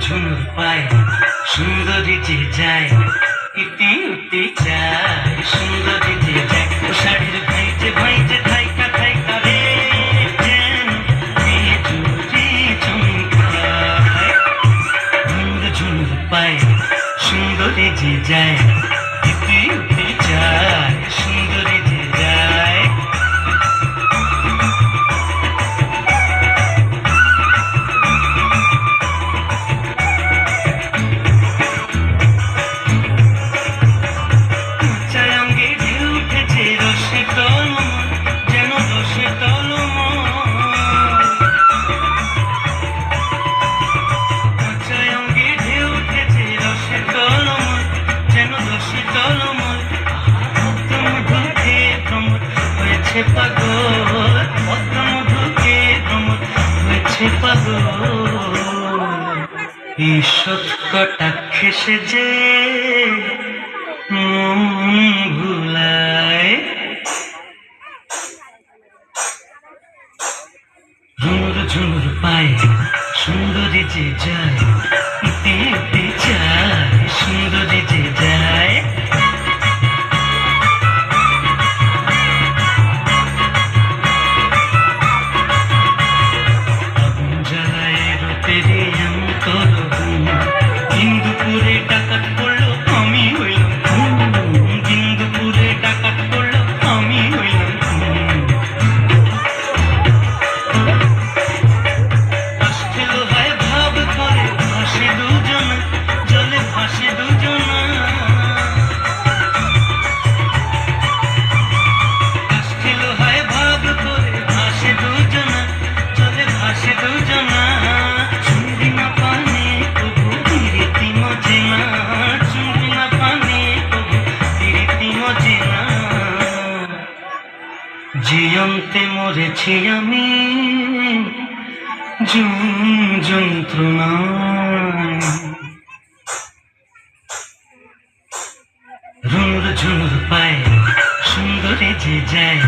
ঝুনুর পায় সুন্দরী যে যায় ইতি উতি যায় সুন্দরী যে যায় ও শাড়ির ভাইজে ভাইজে থাইকা থাইকা রে যেন বিজুরি চমকায় ঝুনুর ঝুনুর পায় সুন্দরী যে যায় ইতি উতি যায় সুন্দরী যে যায় পাগল পদ্মমধুকে ভ্রমর হয়েছে পাগল ঈশ্বর কটাক্ষে সে যে ভুলায় ঝুনুর ঝুনুর পায় সুন্দরী যে যায় ইতি উতি যায় সুন্দরী যে যায় দিনদুপুরে ডাকাত পড়লো আমি হইলাম দিনদুপুরে ডাকাত পড়লো আমি হইলাম আসছিল হয় ভাব করে ভাসে দুজন জলে ভাসে দুজন আসছিল হয় ভাব করে ভাসে দুজন জলে ভাসে দুজন জিয়ন্তে মরেছি আমি যন্ত্রণায় ঝুনুর ঝুনুর পায় সুন্দরী যে যায়